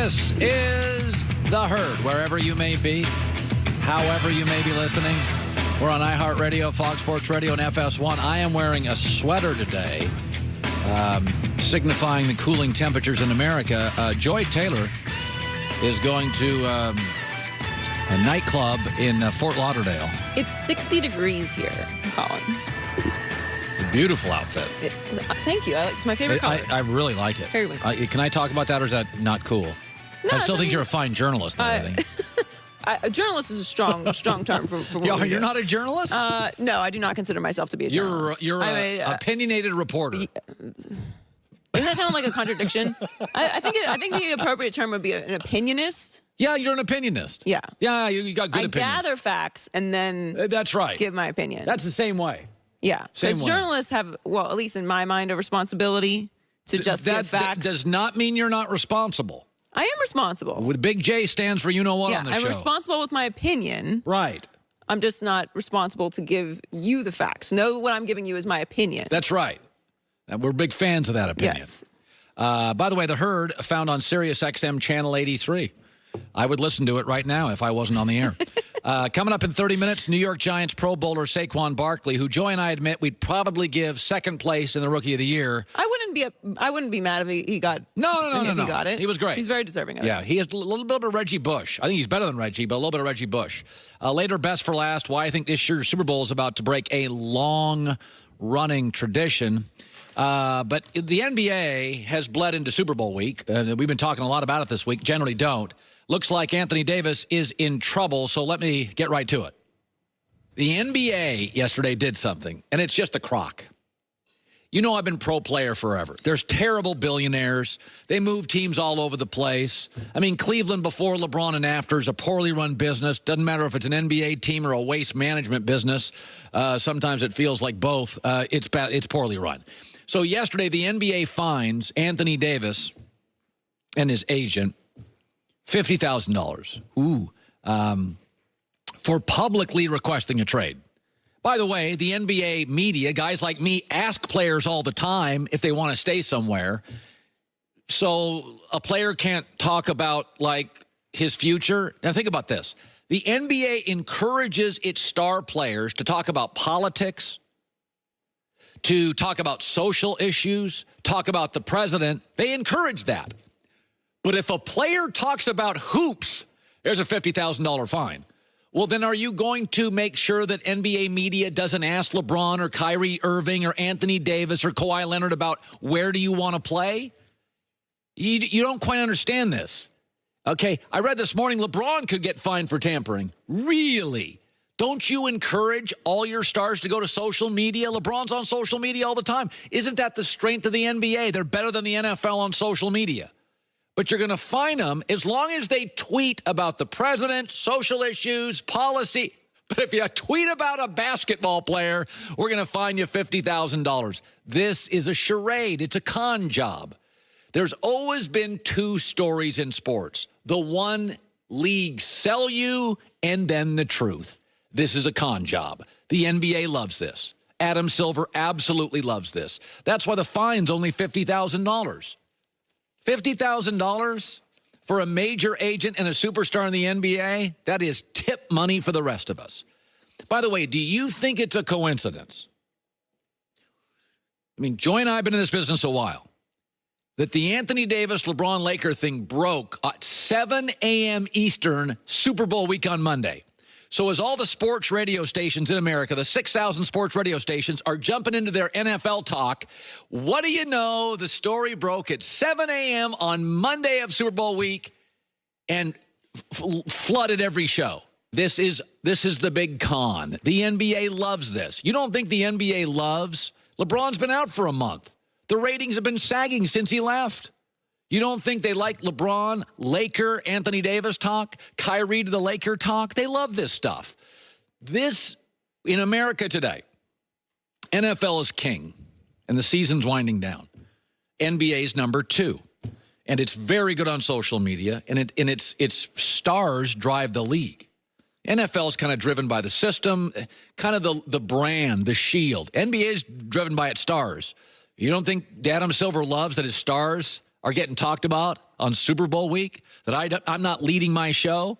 This is The Herd, wherever you may be, however you may be listening. We're on iHeartRadio, Fox Sports Radio, and FS1. I am wearing a sweater today, signifying the cooling temperatures in America. Joy Taylor is going to a nightclub in Fort Lauderdale. It's 60 degrees here, Colin. A beautiful outfit. Thank you. It's my favorite color. I really like it. Very cool. Can I talk about that, or is that not cool? No, I still think you're a fine journalist and everything. A journalist is a strong term for what You're not a journalist? No, I do not consider myself to be a journalist. You're an opinionated reporter. Doesn't that sound like a contradiction? I think the appropriate term would be an opinionist. Yeah, you're an opinionist. Yeah. Yeah, you got good opinions. I gather facts and then that's right. Give my opinion. That's the same way. Yeah. Because journalists have, well, at least in my mind, a responsibility to just give facts. That does not mean you're not responsible. I am responsible. With Big J stands for you-know-what on the show. I'm responsible with my opinion. Right. I'm just not responsible to give you the facts. Know what I'm giving you is my opinion. That's right. And we're big fans of that opinion. Yes. By the way, The Herd found on Sirius XM Channel 83. I would listen to it right now if I wasn't on the air. Coming up in 30 minutes, New York Giants Pro Bowler Saquon Barkley, who Joy and I admit we'd probably give second place in the Rookie of the Year. I wouldn't be mad if he got No. He got it. He was great. He's very deserving of it. Yeah, he has a little bit of Reggie Bush. I think he's better than Reggie, but a little bit of Reggie Bush. Later, best for last, why I think this year's Super Bowl is about to break a long-running tradition. But the NBA has bled into Super Bowl week. We've been talking a lot about it this week. Generally don't. Looks like Anthony Davis is in trouble, so let me get right to it. The NBA yesterday did something, and it's just a crock. You know I've been pro player forever. There's terrible billionaires. They move teams all over the place. I mean, Cleveland before LeBron and after is a poorly run business. Doesn't matter if it's an NBA team or a waste management business. Sometimes it feels like both. It's bad. It's poorly run. So yesterday, the NBA fines Anthony Davis and his agent $50,000 for publicly requesting a trade. By the way, the NBA media, guys like me, ask players all the time if they want to stay somewhere. So a player can't talk about, like, his future. Now, think about this. The NBA encourages its star players to talk about politics, to talk about social issues, talk about the president. They encourage that. But if a player talks about hoops, there's a $50,000 fine. Well, then are you going to make sure that NBA media doesn't ask LeBron or Kyrie Irving or Anthony Davis or Kawhi Leonard about where do you want to play? You don't quite understand this. Okay, I read this morning LeBron could get fined for tampering. Really? Don't you encourage all your stars to go to social media? LeBron's on social media all the time. Isn't that the strength of the NBA? They're better than the NFL on social media. But you're going to fine them as long as they tweet about the president, social issues, policy. But if you tweet about a basketball player, we're going to fine you $50,000. This is a charade. It's a con job. There's always been two stories in sports. The one league sell you and then the truth. This is a con job. The NBA loves this. Adam Silver absolutely loves this. That's why the fine's only $50,000. $50,000 for a major agent and a superstar in the NBA? That is tip money for the rest of us. By the way, do you think it's a coincidence? I mean, Joy and I have been in this business a while. That the Anthony Davis, LeBron Laker thing broke at 7 a.m. Eastern Super Bowl week on Monday. So as all the sports radio stations in America, the 6,000 sports radio stations, are jumping into their NFL talk, what do you know? The story broke at 7 a.m. on Monday of Super Bowl week and flooded every show. This is the big con. The NBA loves this. You don't think the NBA loves? LeBron's been out for a month. The ratings have been sagging since he left. You don't think they like LeBron, Laker, Anthony Davis talk, Kyrie to the Laker talk? They love this stuff. This, in America today, NFL is king, and the season's winding down. NBA's number 2, and it's very good on social media, and its stars drive the league. NFL is kind of driven by the system, kind of the brand, the shield. NBA is driven by its stars. You don't think Adam Silver loves that his stars are getting talked about on Super Bowl week, that I'm not leading my show.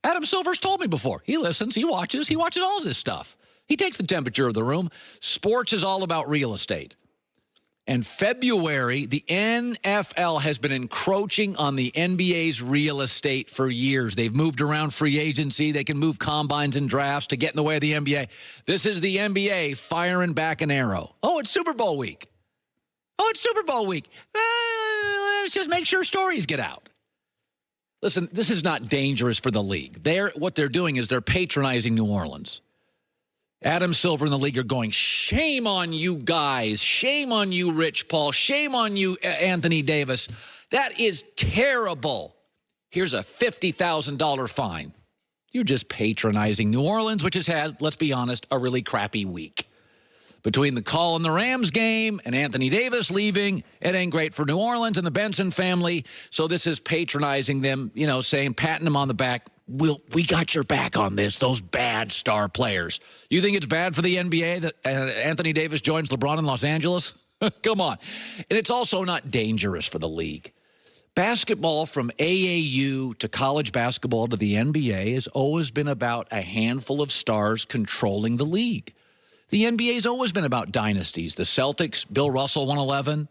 Adam Silver's told me before. He listens. He watches all this stuff. He takes the temperature of the room. Sports is all about real estate. And February, the NFL has been encroaching on the NBA's real estate for years. They've moved around free agency. They can move combines and drafts to get in the way of the NBA. This is the NBA firing back an arrow. Oh, it's Super Bowl week. Let's just make sure stories get out. Listen, this is not dangerous for the league. What they're doing is they're patronizing New Orleans. Adam Silver and the league are going, shame on you guys. Shame on you, Rich Paul. Shame on you, Anthony Davis. That is terrible. Here's a $50,000 fine. You're just patronizing New Orleans, which has had, let's be honest, a really crappy week. Between the call in the Rams game and Anthony Davis leaving, it ain't great for New Orleans and the Benson family. So this is patronizing them, saying, patting them on the back. We got your back on this, those bad star players. You think it's bad for the NBA that Anthony Davis joins LeBron in Los Angeles? Come on. And it's also not dangerous for the league. Basketball, from AAU to college basketball to the NBA, has always been about a handful of stars controlling the league. The NBA has always been about dynasties. The Celtics, Bill Russell, 111.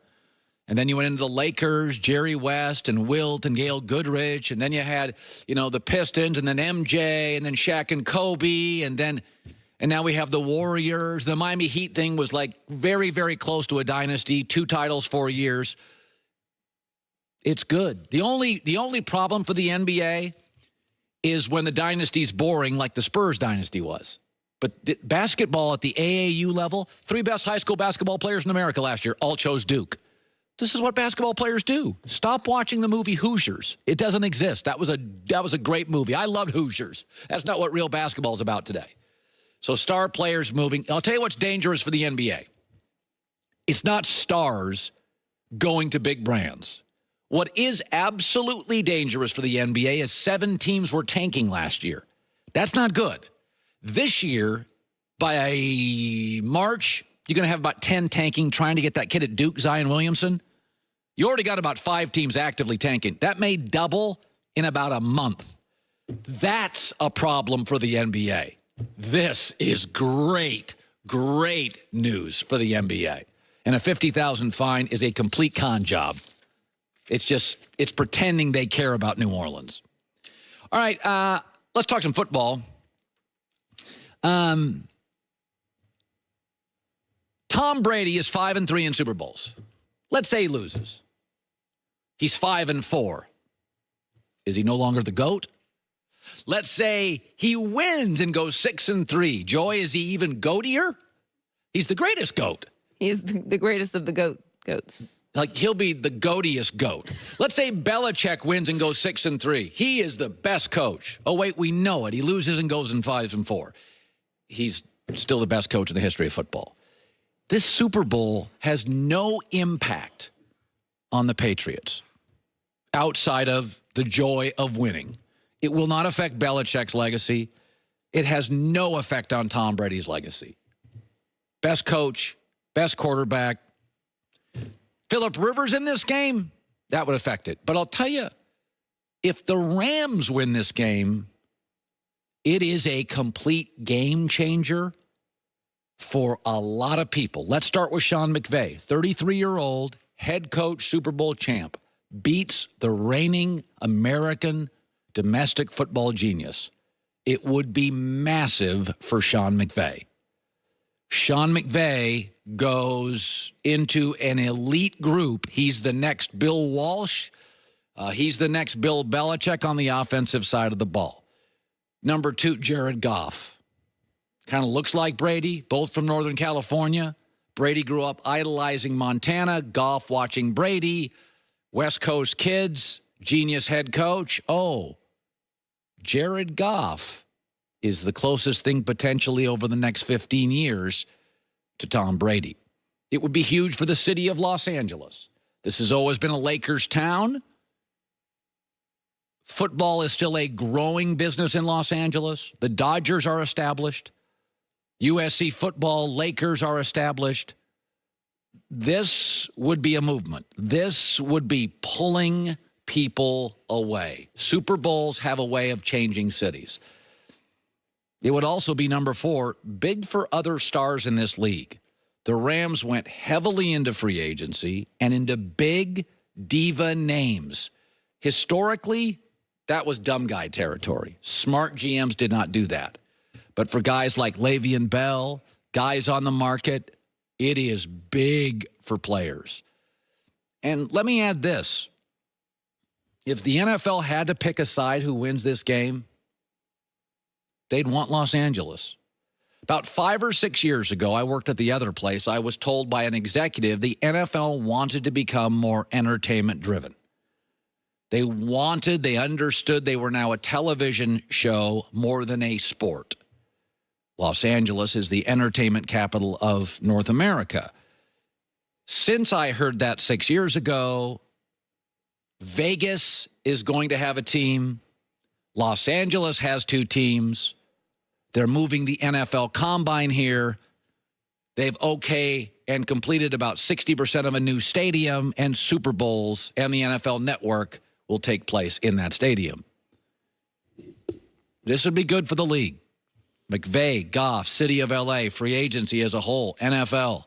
And then you went into the Lakers, Jerry West and Wilt and Gail Goodrich. And then you had, the Pistons and then MJ and then Shaq and Kobe. And now we have the Warriors. The Miami Heat thing was like very, very close to a dynasty. 2 titles, 4 years. It's good. The only problem for the NBA is when the dynasty's boring like the Spurs dynasty was. But basketball at the AAU level, 3 best high school basketball players in America last year all chose Duke. This is what basketball players do. Stop watching the movie Hoosiers. It doesn't exist. That was a great movie. I loved Hoosiers. That's not what real basketball is about today. So star players moving. I'll tell you what's dangerous for the NBA. It's not stars going to big brands. What is absolutely dangerous for the NBA is 7 teams were tanking last year. That's not good. This year, by March, you're going to have about 10 tanking, trying to get that kid at Duke, Zion Williamson. You already got about 5 teams actively tanking. That may double in about a month. That's a problem for the NBA. This is great news for the NBA. And a $50,000 fine is a complete con job. It's pretending they care about New Orleans. All right, let's talk some football. Tom Brady is 5-3 in Super Bowls. Let's say he loses. He's 5-4. Is he no longer the GOAT? Let's say he wins and goes 6-3. Joy, is he even goatier? He's the greatest GOAT. He's the greatest of the goats. Like, he'll be the goatiest GOAT. Let's say Belichick wins and goes 6-3. He is the best coach. Oh, wait, we know it. He loses and goes in 5-4. He's still the best coach in the history of football. This Super Bowl has no impact on the Patriots outside of the joy of winning. It will not affect Belichick's legacy. It has no effect on Tom Brady's legacy. Best coach, best quarterback. Phillip Rivers in this game, that would affect it. But I'll tell you, if the Rams win this game, it is a complete game changer for a lot of people. Let's start with Sean McVay, 33-year-old head coach, Super Bowl champ, beats the reigning American domestic football genius. It would be massive for Sean McVay. Sean McVay goes into an elite group. He's the next Bill Walsh. He's the next Bill Belichick on the offensive side of the ball. Number 2, Jared Goff. Kind of looks like Brady, both from Northern California. Brady grew up idolizing Montana, Goff watching Brady. West Coast kids, genius head coach. Oh, Jared Goff is the closest thing potentially over the next 15 years to Tom Brady. It would be huge for the city of Los Angeles. This has always been a Lakers town. Football is still a growing business in Los Angeles. The Dodgers are established. USC football, Lakers are established. this would be a movement. This would be pulling people away. Super Bowls have a way of changing cities. It would also be number 4, big for other stars in this league. The Rams went heavily into free agency and into big diva names. Historically, that was dumb guy territory. Smart GMs did not do that. But for guys like Le'Veon Bell, guys on the market, it is big for players. And let me add this. If the NFL had to pick a side who wins this game, they'd want Los Angeles. About 5 or 6 years ago, I worked at the other place. I was told by an executive the NFL wanted to become more entertainment-driven. They understood they were now a television show more than a sport. Los Angeles is the entertainment capital of North America. Since I heard that 6 years ago, Vegas is going to have a team. Los Angeles has 2 teams. They're moving the NFL Combine here. They've and completed about 60% of a new stadium, and Super Bowls and the NFL Network will take place in that stadium. This would be good for the league. McVay, Goff, City of LA, free agency as a whole, NFL.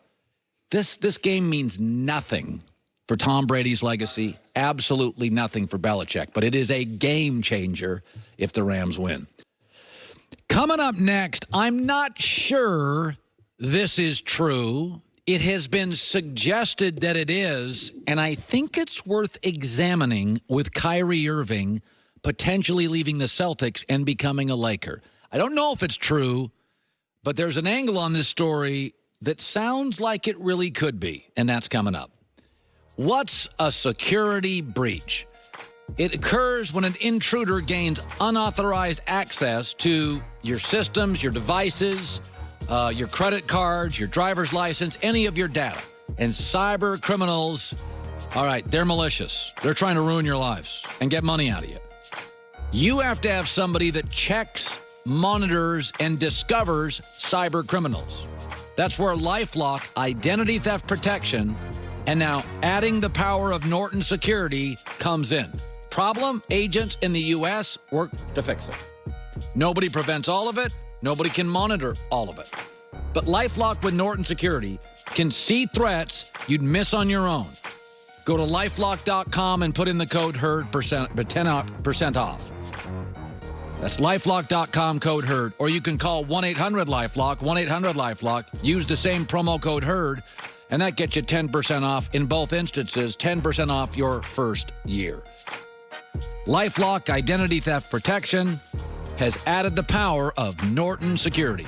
This game means nothing for Tom Brady's legacy, absolutely nothing for Belichick, but it is a game changer if the Rams win. Coming up next, I'm not sure this is true. It has been suggested that it is, and I think it's worth examining with Kyrie Irving potentially leaving the Celtics and becoming a Laker. I don't know if it's true, but there's an angle on this story that sounds like it really could be, and that's coming up. What's a security breach? It occurs when an intruder gains unauthorized access to your systems, your devices, your credit cards, your driver's license, any of your data. And cyber criminals, all right, they're malicious. They're trying to ruin your lives and get money out of you. You have to have somebody that checks, monitors, and discovers cyber criminals. That's where LifeLock identity theft protection and now adding the power of Norton Security comes in. Problem, agents in the U.S. work to fix it. Nobody prevents all of it. Nobody can monitor all of it. But LifeLock with Norton Security can see threats you'd miss on your own. Go to LifeLock.com and put in the code HERD, 10% off. That's LifeLock.com, code HERD. Or you can call 1-800-LifeLock, 1-800-LifeLock. Use the same promo code HERD, and that gets you 10% off in both instances, 10% off your first year. LifeLock Identity Theft Protection has added the power of Norton Security.